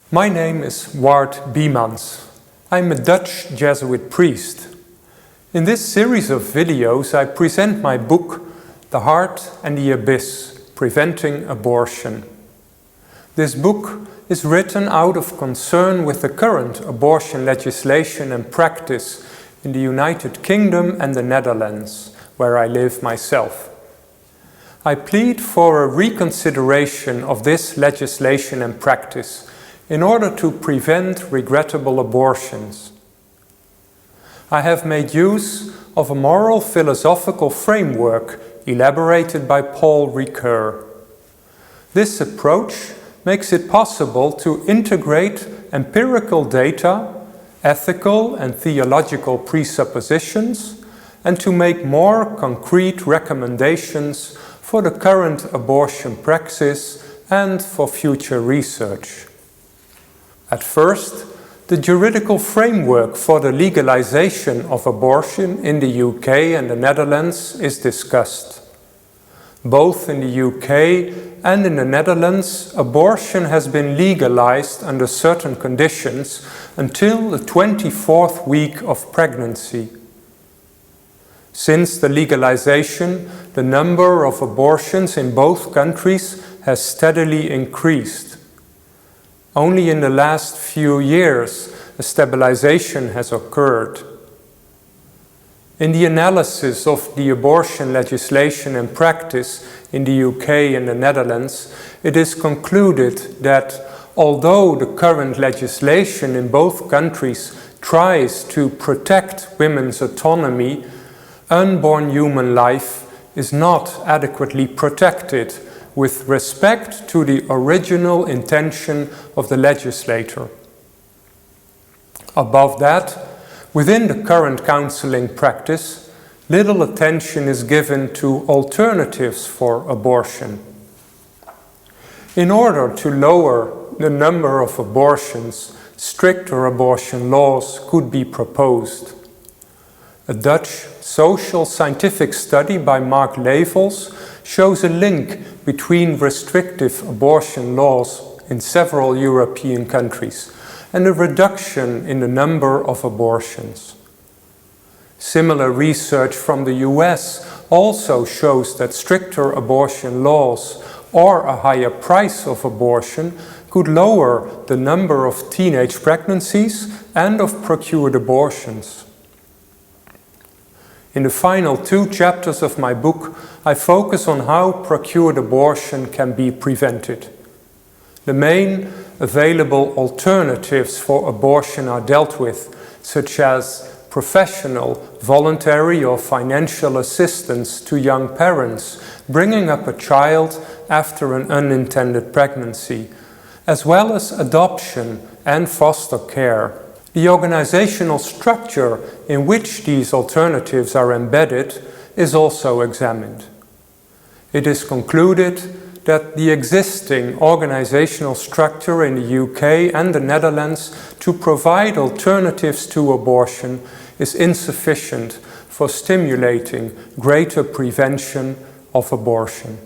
My name is Biemans. I'm a Dutch Jesuit priest. In this series of videos I present my book, The Heart and the Abyss, Preventing Abortion. This book is written out of concern with the current abortion legislation and practice in the United Kingdom and the Netherlands, where I live myself. I plead for a reconsideration of this legislation and practice in order to prevent regrettable abortions. I have made use of a moral philosophical framework elaborated by Paul Ricoeur. This approach makes it possible to integrate empirical data, ethical and theological presuppositions, and to make more concrete recommendations for the current abortion praxis and for future research. At first, the juridical framework for the legalization of abortion in the UK and the Netherlands is discussed. Both in the UK and in the Netherlands, abortion has been legalized under certain conditions until the 24th week of pregnancy. Since the legalization, the number of abortions in both countries has steadily increased. Only in the last few years, a stabilization has occurred. In the analysis of the abortion legislation and practice in the UK and the Netherlands, it is concluded that although the current legislation in both countries tries to protect women's autonomy, unborn human life is not adequately protected with respect to the original intention of the legislator. Above that, within the current counseling practice, little attention is given to alternatives for abortion. In order to lower the number of abortions, stricter abortion laws could be proposed. A Dutch social scientific study by Mark Levels shows a link between restrictive abortion laws in several European countries and a reduction in the number of abortions. Similar research from the US also shows that stricter abortion laws or a higher price of abortion could lower the number of teenage pregnancies and of procured abortions. In the final 2 chapters of my book, I focus on how procured abortion can be prevented. The main available alternatives for abortion are dealt with, such as professional, voluntary or financial assistance to young parents bringing up a child after an unintended pregnancy, as well as adoption and foster care. The organizational structure in which these alternatives are embedded is also examined. It is concluded that the existing organizational structure in the UK and the Netherlands to provide alternatives to abortion is insufficient for stimulating greater prevention of abortion.